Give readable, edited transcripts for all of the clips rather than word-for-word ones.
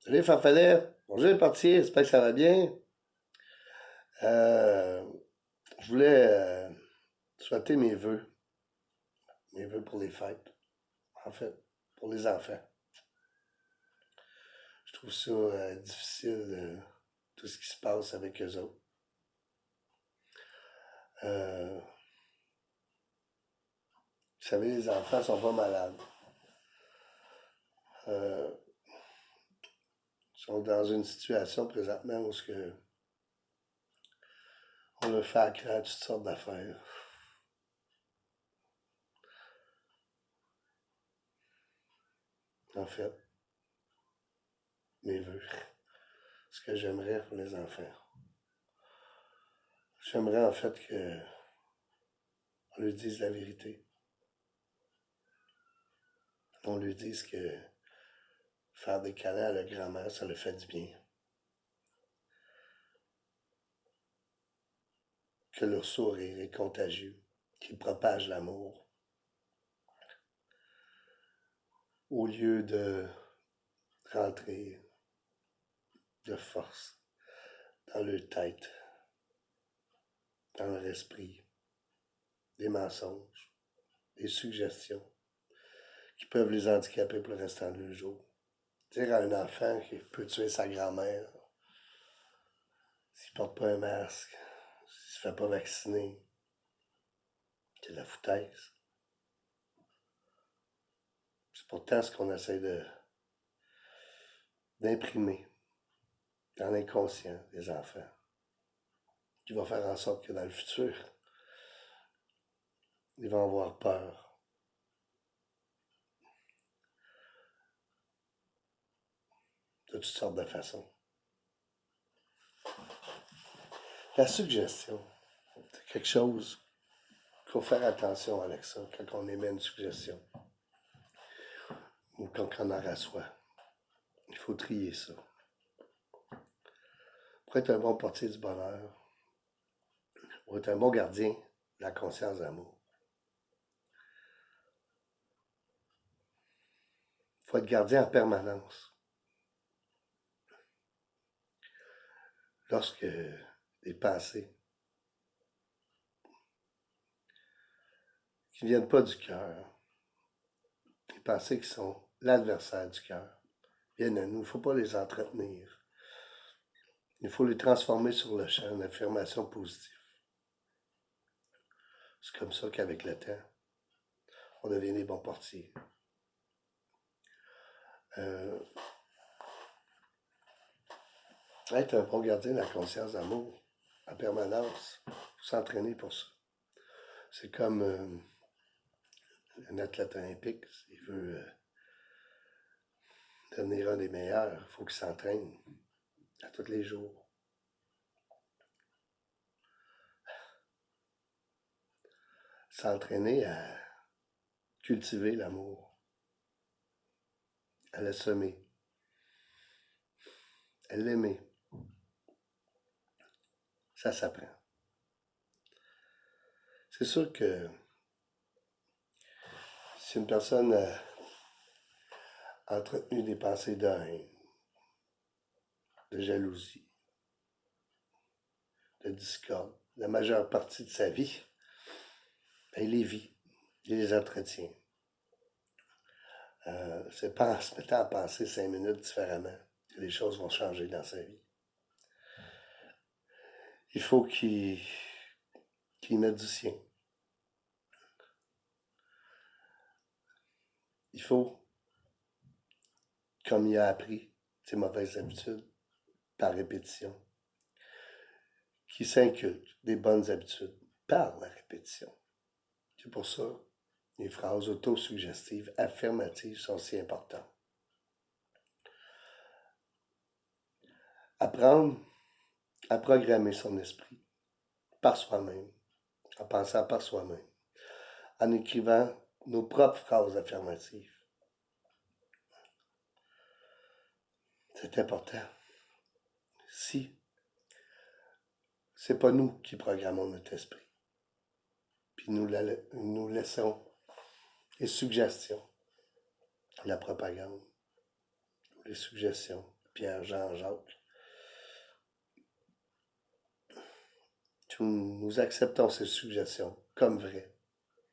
Salut Farfadet, bonjour les parti, j'espère que ça va bien. Euh, je voulais souhaiter mes vœux pour les fêtes, en fait, pour les enfants. Je trouve ça difficile, tout ce qui se passe avec eux autres. Euh, vous savez, les enfants sont pas malades. Euh, Ils sont dans une situation présentement où on leur fait accroître toutes sortes d'affaires. En fait, mes vœux, ce que j'aimerais pour les enfants. J'aimerais en fait qu'on leur dise la vérité. On lui dise que faire des câlins à la grand-mère, ça le fait du bien. Que leur sourire est contagieux, qu'il propage l'amour. Au lieu de rentrer de force dans leur tête, dans leur esprit, des mensonges, des suggestions qui peuvent les handicaper pour le restant de leur jour. Dire à un enfant qu'il peut tuer sa grand-mère s'il porte pas un masque, s'il se fait pas vacciner, c'est de la foutaise. C'est pourtant ce qu'on essaie d'imprimer dans l'inconscient des enfants, qui va faire en sorte que dans le futur, ils vont avoir peur de toutes sortes de façons. La suggestion, c'est quelque chose qu'il faut faire attention avec ça quand on émet une suggestion ou quand on en reçoit. Il faut trier ça. Pour être un bon portier du bonheur, pour être un bon gardien de la conscience d'amour, il faut être gardien en permanence. Lorsque des pensées qui ne viennent pas du cœur, des pensées qui sont l'adversaire du cœur, viennent à nous, il ne faut pas les entretenir. Il faut les transformer sur le champ en affirmations positives. C'est comme ça qu'avec le temps, on devient des bons portiers. Euh, Être un bon gardien de la conscience d'amour en permanence, il faut s'entraîner pour ça. C'est comme un athlète olympique, s'il veut devenir un des meilleurs, il faut qu'il s'entraîne à tous les jours. S'entraîner à cultiver l'amour, à le semer, à l'aimer. Ça s'apprend. C'est sûr que si une personne a entretenu des pensées de haine, de jalousie, de discorde, la majeure partie de sa vie, ben, il les vit, il les entretient. C'est pas en se mettant à penser 5 minutes différemment que les choses vont changer dans sa vie. Il faut qu'il mette du sien. Il faut, comme il a appris ses mauvaises habitudes, par répétition, qu'il s'inculque des bonnes habitudes par la répétition. C'est pour ça que les phrases autosuggestives, affirmatives sont si importantes. Apprendre à programmer son esprit par soi-même, en pensant par soi-même, en écrivant nos propres phrases affirmatives. C'est important. Si c'est pas nous qui programmons notre esprit, puis nous laissons les suggestions, la propagande, les suggestions Pierre, Jean, Jacques. Nous acceptons ces suggestions comme vraies,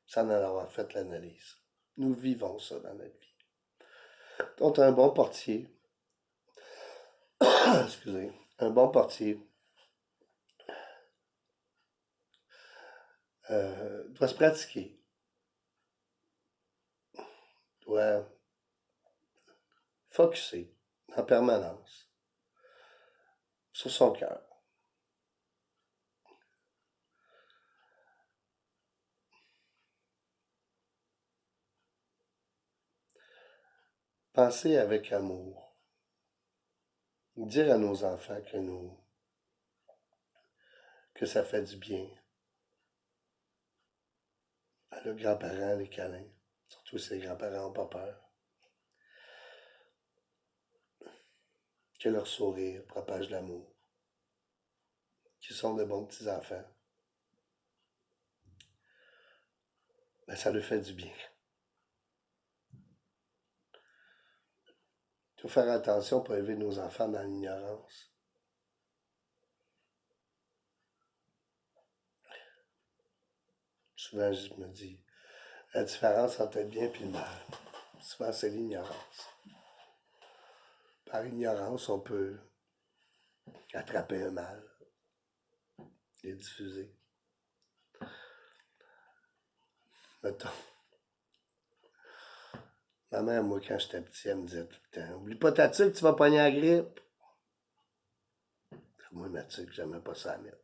sans en avoir fait l'analyse. Nous vivons ça dans notre vie. Donc, un bon portier, excusez, un bon portier doit se pratiquer, doit focusser en permanence sur son cœur. Penser avec amour. Dire à nos enfants que ça fait du bien. À leurs grands-parents, les câlins. Surtout si les grands-parents n'ont pas peur. Que leur sourire propage l'amour. Qu'ils sont de bons petits-enfants. Ben, ça leur fait du bien. Il faut faire attention pour élever nos enfants dans l'ignorance. Souvent, je me dis, la différence entre le bien et le mal, souvent, c'est l'ignorance. Par ignorance, on peut attraper un mal et diffuser. Mettons, ma mère, moi, quand j'étais petit, elle me disait tout le temps, oublie pas ta tuque, tu vas pogner la grippe. Moi, ma tuque, j'aimais pas ça à mettre.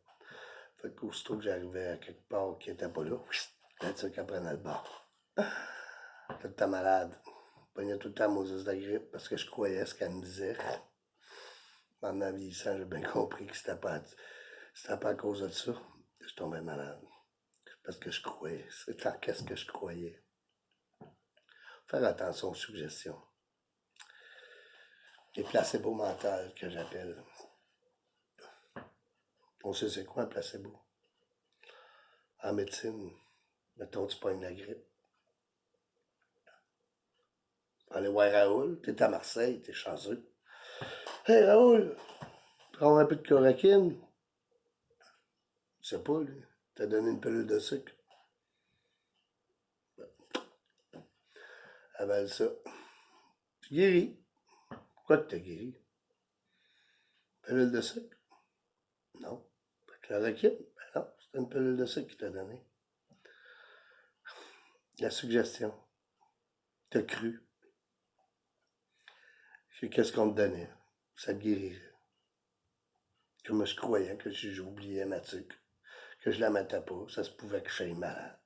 Fait qu'aussitôt que j'arrivais à quelque part qui était pas là, la tuque, elle prenait le bord. Tout le temps malade. Je pognais tout le temps Moses de la grippe parce que je croyais ce qu'elle me disait. En ma vieillissant, j'ai bien compris que c'était pas à cause de ça que je tombais malade. Parce que je croyais. C'est en qu'est-ce que je croyais. Faire attention aux suggestions. Les placebos mentales que j'appelle. On sait c'est quoi un placebo. En médecine, mettons tu pognes la grippe. Allez voir Raoul, t'es à Marseille, t'es chanceux. Hey Raoul, prends un peu de chloroquine. Je sais pas, lui. T'as donné une pilule de sucre. Avale ça. Tu guéris. Pourquoi tu t'es guéri? Pilule de sucre? Non. Chloroquine? Ben non, c'est une pilule de sucre qu'il t'a donné. La suggestion. T'as cru que qu'est-ce qu'on te donnait? Ça te guérirait. Comme je croyais que si j'oubliais ma tuque, que je la mettais pas, ça se pouvait que je sois malade.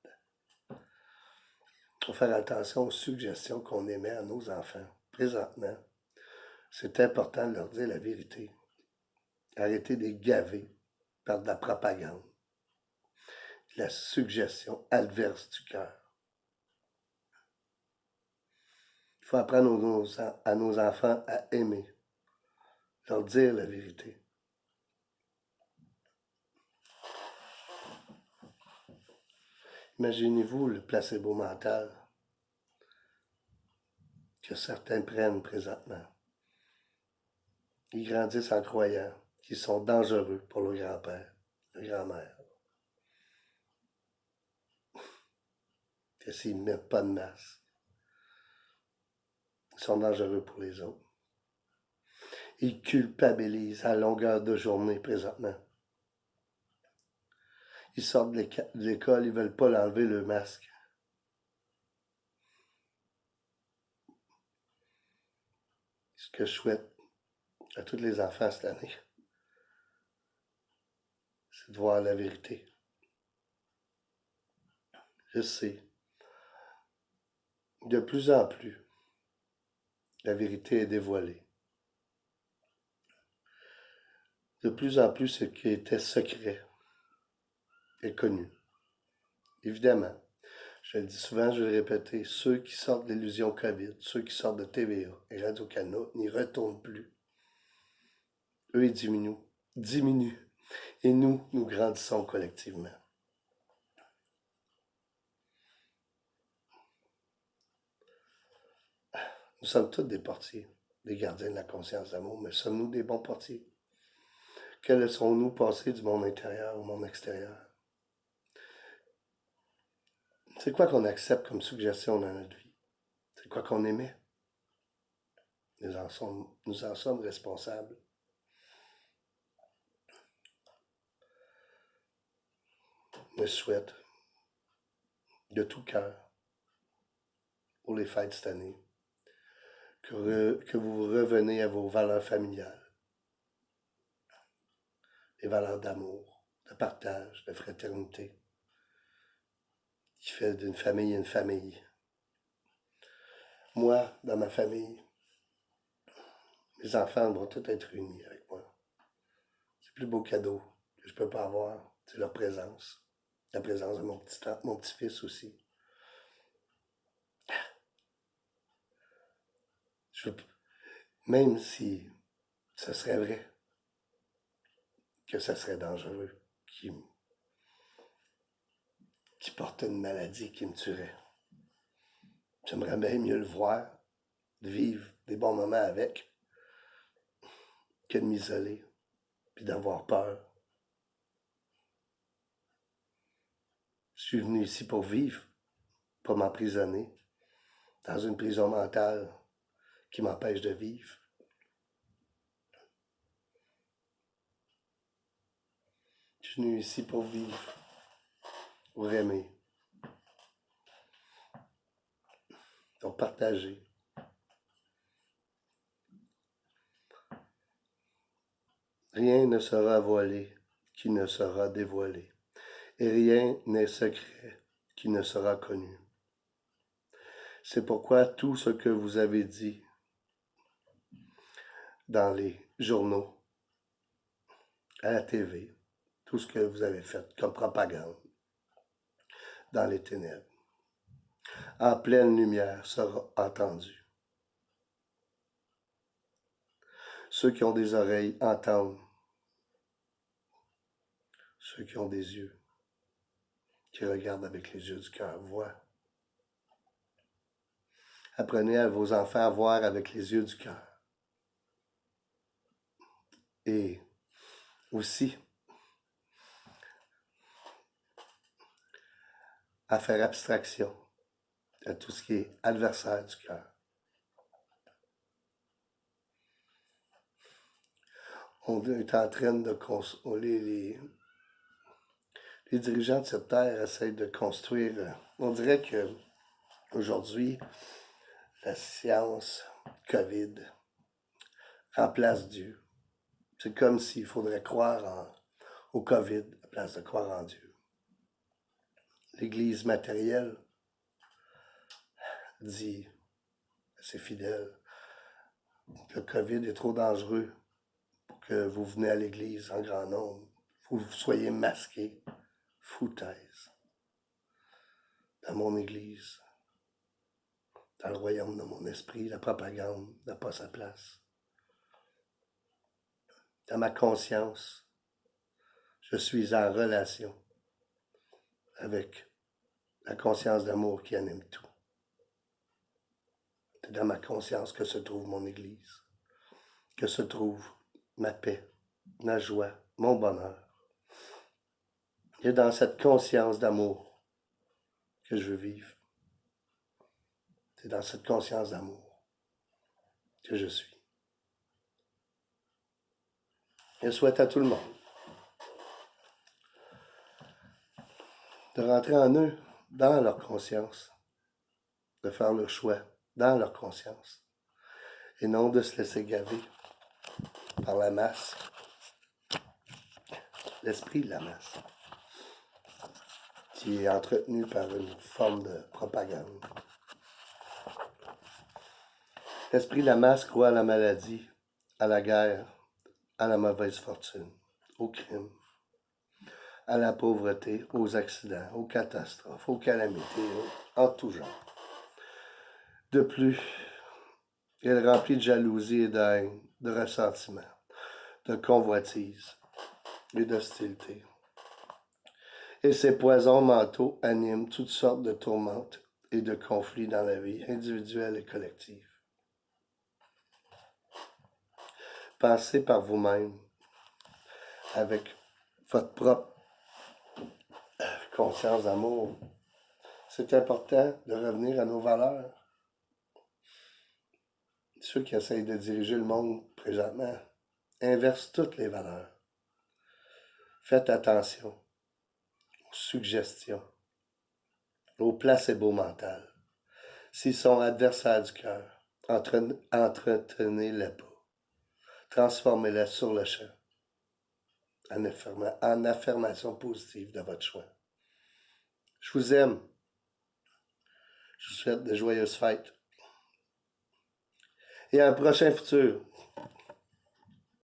Il faut faire attention aux suggestions qu'on émet à nos enfants. Présentement, c'est important de leur dire la vérité. Arrêtez de les gaver par de la propagande, de la suggestion adverse du cœur. Il faut apprendre à nos enfants à aimer, leur dire la vérité. Imaginez-vous le placebo mental que certains prennent présentement. Ils grandissent en croyant qu'ils sont dangereux pour le grand-père, la grand-mère. Que s'ils ne mettent pas de masque, ils sont dangereux pour les autres. Ils culpabilisent à longueur de journée présentement. Ils sortent de l'école, ils ne veulent pas l'enlever le masque. Ce que je souhaite à tous les enfants cette année, c'est de voir la vérité. Je sais, de plus en plus, la vérité est dévoilée. De plus en plus, ce qui était secret est connu. Évidemment, je le dis souvent, je vais le répéter, ceux qui sortent de l'illusion COVID, ceux qui sortent de TVA et Radio-Canada n'y retournent plus. Eux, ils diminuent. Et nous grandissons collectivement. Nous sommes tous des portiers des gardiens de la conscience d'amour, mais sommes-nous des bons portiers? Que laissons-nous passer du monde intérieur au monde extérieur? C'est quoi qu'on accepte comme suggestion dans notre vie? C'est quoi qu'on émet? Nous en sommes responsables. Je souhaite de tout cœur pour les fêtes cette année que vous revenez à vos valeurs familiales, les valeurs d'amour, de partage, de fraternité, qui fait d'une famille une famille. Moi, dans ma famille, mes enfants vont tous être réunis avec moi. C'est le plus beau cadeau que je peux pas avoir, c'est leur présence. La présence de mon petit-fils aussi. Même si ce serait vrai que ce serait dangereux, qui porte une maladie qui me tuerait. J'aimerais bien mieux le voir, de vivre des bons moments avec, que de m'isoler, puis d'avoir peur. Je suis venu ici pour vivre, pas m'emprisonner, dans une prison mentale qui m'empêche de vivre. Je suis venu ici pour vivre, pour aimer, pour partager. Rien ne sera voilé qui ne sera dévoilé, et rien n'est secret qui ne sera connu. C'est pourquoi tout ce que vous avez dit dans les journaux, à la TV, tout ce que vous avez fait comme propagande dans les ténèbres, en pleine lumière sera entendu. Ceux qui ont des oreilles entendent. Ceux qui ont des yeux, qui regardent avec les yeux du cœur, voient. Apprenez à vos enfants à voir avec les yeux du cœur. Et aussi à faire abstraction à tout ce qui est adversaire du cœur. On est en train de construire, les dirigeants de cette terre essayent de construire, on dirait que aujourd'hui, la science COVID remplace Dieu. C'est comme s'il faudrait croire au COVID à la place de croire en Dieu. L'Église matérielle dit à ses fidèles que le COVID est trop dangereux pour que vous venez à l'Église en grand nombre. Il faut que vous soyez masqués. Foutaise. Dans mon Église, dans le royaume de mon esprit, la propagande n'a pas sa place. Dans ma conscience, je suis en relation avec la conscience d'amour qui anime tout. C'est dans ma conscience que se trouve mon Église, que se trouve ma paix, ma joie, mon bonheur. Et dans cette conscience d'amour que je veux vivre. C'est dans cette conscience d'amour que je suis. Je souhaite à tout le monde de rentrer en eux, dans leur conscience, de faire leur choix dans leur conscience, et non de se laisser gaver par la masse, l'esprit de la masse, qui est entretenu par une forme de propagande. L'esprit de la masse croit à la maladie, à la guerre, à la mauvaise fortune, au crime, à la pauvreté, aux accidents, aux catastrophes, aux calamités, en tout genre. De plus, elle est remplie de jalousie et de haine, de ressentiment, de convoitise et d'hostilité. Et ces poisons mentaux animent toutes sortes de tourmentes et de conflits dans la vie individuelle et collective. Pensez par vous-même, avec votre propre conscience d'amour. C'est important de revenir à nos valeurs. Ceux qui essayent de diriger le monde présentement inversent toutes les valeurs. Faites attention aux suggestions, aux placebos mentales. S'ils sont adversaires du cœur, entretenez-les pas. Transformez-les sur le champ en affirmation positive de votre choix. Je vous aime. Je vous souhaite de joyeuses fêtes. Et à un prochain futur.